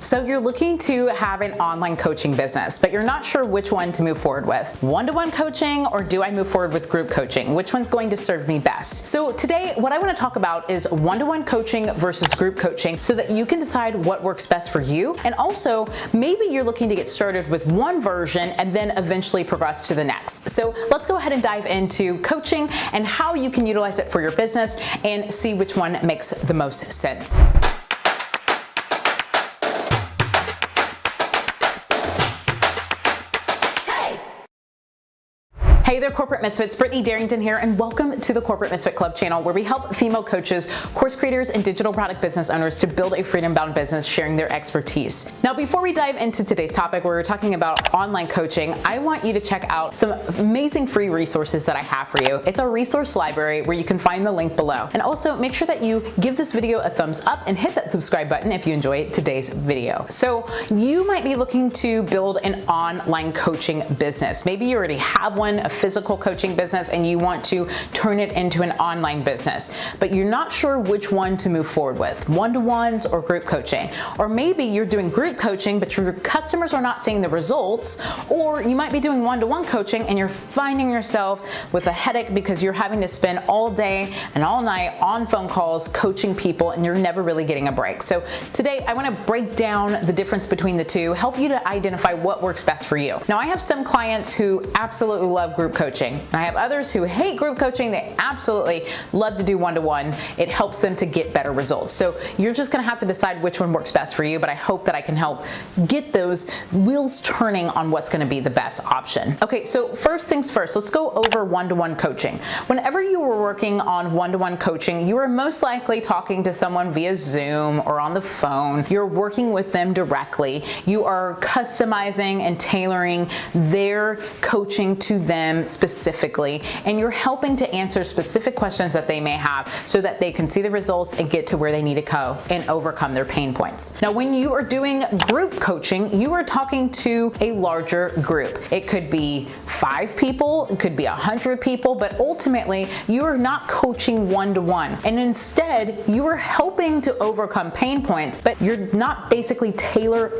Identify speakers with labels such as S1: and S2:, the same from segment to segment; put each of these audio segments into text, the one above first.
S1: So you're looking to have an online coaching business, but you're not sure which one to move forward with. One-to-one coaching, or do I move forward with group coaching? Which one's going to serve me best? So today, what I want to talk about is one-to-one coaching versus group coaching so that you can decide what works best for you. And also, maybe you're looking to get started with one version and then eventually progress to the next. So let's go ahead and dive into coaching and how you can utilize it for your business and see which one makes the most sense. Hey there, Corporate Misfits. Brittany, Darrington here, and welcome to the Corporate Misfit Club channel, where we help female coaches, course creators, and digital product business owners to build a freedom-bound business sharing their expertise. Now, before we dive into today's topic, where we're talking about online coaching, I want you to check out some amazing free resources that I have for you. It's our resource library where you can find the link below. And also, make sure that you give this video a thumbs up and hit that subscribe button if you enjoyed today's video. So you might be looking to build an online coaching business. Maybe you already have one, a physical coaching business, and you want to turn it into an online business, but you're not sure which one to move forward with, one-to-ones or group coaching. Or maybe you're doing group coaching, but your customers are not seeing the results, or you might be doing one-to-one coaching and you're finding yourself with a headache because you're having to spend all day and all night on phone calls coaching people and you're never really getting a break. So today I want to break down the difference between the two, help you to identify what works best for you. Now, I have some clients who absolutely love group coaching. And I have others who hate group coaching. They absolutely love to do one-to-one. It helps them to get better results. So you're just going to have to decide which one works best for you, but I hope that I can help get those wheels turning on what's going to be the best option. Okay, so first things first, let's go over one-to-one coaching. Whenever you were working on one-to-one coaching, you are most likely talking to someone via Zoom or on the phone. You're working with them directly. You are customizing and tailoring their coaching to them specifically, and you're helping to answer specific questions that they may have so that they can see the results and get to where they need to go and overcome their pain points. Now, when you are doing group coaching, you are talking to a larger group. It could be 5 people, it could be 100 people, but ultimately you are not coaching one-to-one, and instead you are helping to overcome pain points, but you're not basically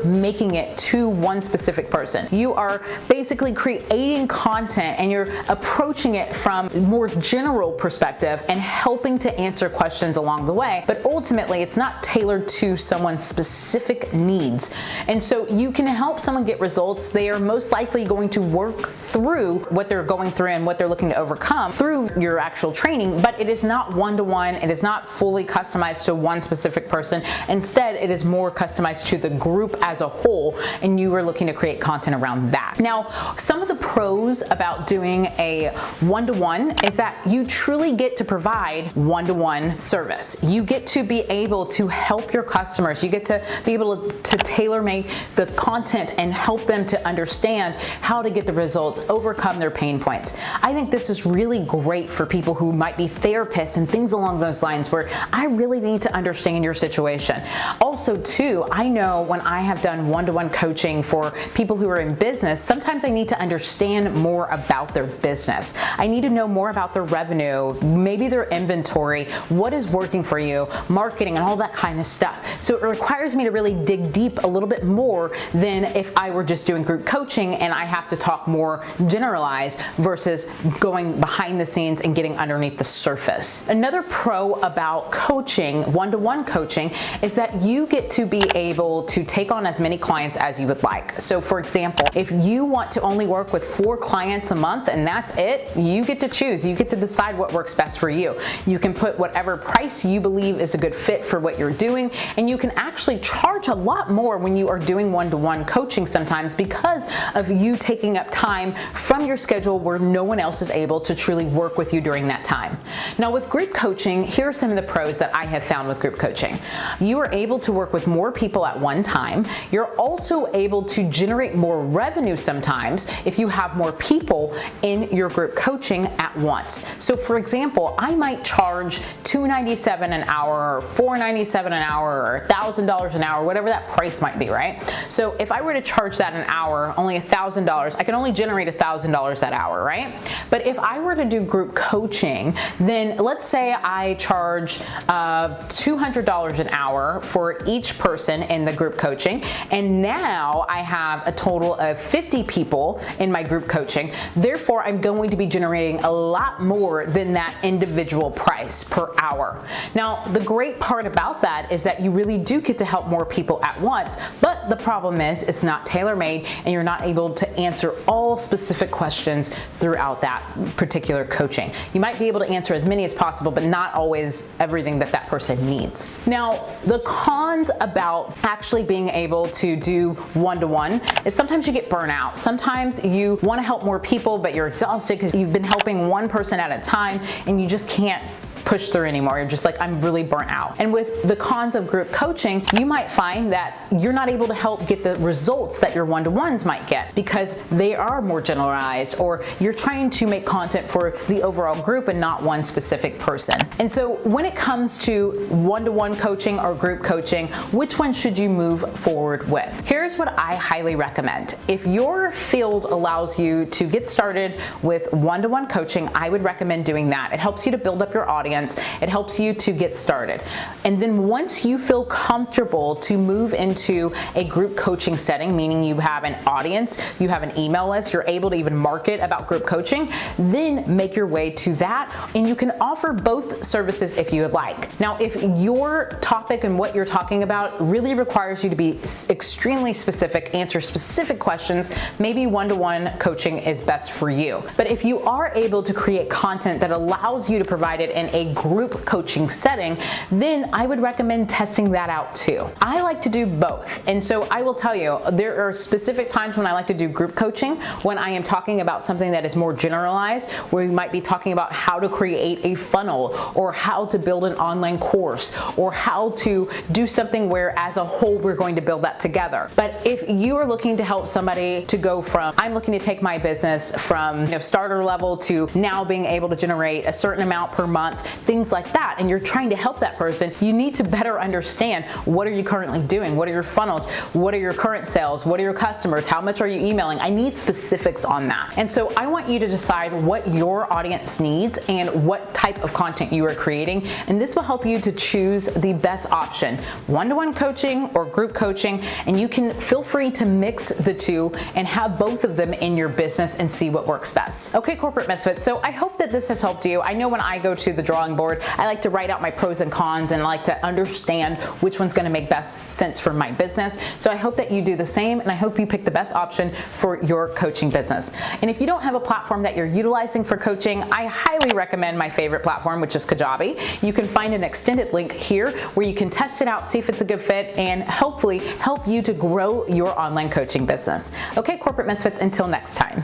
S1: making it to one specific person. You are basically creating content and you're approaching it from a more general perspective and helping to answer questions along the way, but ultimately it's not tailored to someone's specific needs. And so you can help someone get results. They are most likely going to work through what they're going through and what they're looking to overcome through your actual training, but it is not one-to-one. It is not fully customized to one specific person. Instead, it is more customized to the group as a whole, and you are looking to create content around that. Now, some of the pros about doing a one-to-one is that you truly get to provide one-to-one service. You get to be able to help your customers. You get to be able to tailor-make the content and help them to understand how to get the results, overcome their pain points. I think this is really great for people who might be therapists and things along those lines, where I really need to understand your situation. Also, too, I know when I have done one-to-one coaching for people who are in business, sometimes I need to understand more about their business. I need to know more about their revenue, maybe their inventory, what is working for you, marketing, and all that kind of stuff. So it requires me to really dig deep a little bit more than if I were just doing group coaching and I have to talk more generalized versus going behind the scenes and getting underneath the surface. Another pro about coaching, one-to-one coaching, is that you get to be able to take on as many clients as you would like. So for example, if you want to only work with 4 clients a month and that's it, you get to choose. You get to decide what works best for you. You can put whatever price you believe is a good fit for what you're doing, and you can actually charge a lot more when you are doing one-to-one coaching sometimes because of you taking up time from your schedule where no one else is able to truly work with you during that time. Now, with group coaching, here are some of the pros that I have found with group coaching. You are able to work with more people at one time. You're also able to generate more revenue sometimes if you have more people, in your group coaching at once. So for example, I might charge $297 an hour, or $497 an hour, or $1,000 an hour, whatever that price might be, right? So if I were to charge that an hour, only $1,000, I can only generate $1,000 that hour, right? But if I were to do group coaching, then let's say I charge $200 an hour for each person in the group coaching, and now I have a total of 50 people in my group coaching. Therefore, I'm going to be generating a lot more than that individual price per hour. Now, the great part about that is that you really do get to help more people at once, but the problem is it's not tailor-made and you're not able to answer all specific questions throughout that particular coaching. You might be able to answer as many as possible, but not always everything that person needs. Now, the cons about actually being able to do one-to-one is sometimes you get burnout. Sometimes you want to help more people, but you're exhausted because you've been helping one person at a time and you just can't push through anymore. You're just like, I'm really burnt out. And with the cons of group coaching, you might find that you're not able to help get the results that your one-to-ones might get because they are more generalized, or you're trying to make content for the overall group and not one specific person. And so when it comes to one-to-one coaching or group coaching, which one should you move forward with? Here's what I highly recommend. If your field allows you to get started with one-to-one coaching, I would recommend doing that. It helps you to build up your audience. It helps you to get started. And then once you feel comfortable to move into a group coaching setting, meaning you have an audience, you have an email list, you're able to even market about group coaching, then make your way to that. And you can offer both services if you would like. Now, if your topic and what you're talking about really requires you to be extremely specific, answer specific questions, maybe one-to-one coaching is best for you. But if you are able to create content that allows you to provide it in a group coaching setting, then I would recommend testing that out too. I like to do both. And so I will tell you, there are specific times when I like to do group coaching, when I am talking about something that is more generalized, where we might be talking about how to create a funnel, or how to build an online course, or how to do something where as a whole we're going to build that together. But if you are looking to help somebody to go from, I'm looking to take my business from starter level to now being able to generate a certain amount per month, things like that, and you're trying to help that person, you need to better understand, what are you currently doing? What are your funnels? What are your current sales? What are your customers? How much are you emailing? I need specifics on that. And so I want you to decide what your audience needs and what type of content you are creating. And this will help you to choose the best option, one-to-one coaching or group coaching. And you can feel free to mix the two and have both of them in your business and see what works best. Okay, Corporate Misfits. So I hope that this has helped you. I know when I go to the drawing board, I like to write out my pros and cons, and I like to understand which one's going to make best sense for my business. So I hope that you do the same, and I hope you pick the best option for your coaching business. And if you don't have a platform that you're utilizing for coaching, I highly recommend my favorite platform, which is Kajabi. You can find an extended link here where you can test it out, see if it's a good fit, and hopefully help you to grow your online coaching business. Okay, Corporate Misfits, until next time.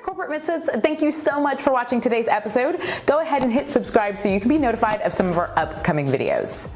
S1: Corporate Misfits, thank you so much for watching today's episode. Go ahead and hit subscribe so you can be notified of some of our upcoming videos.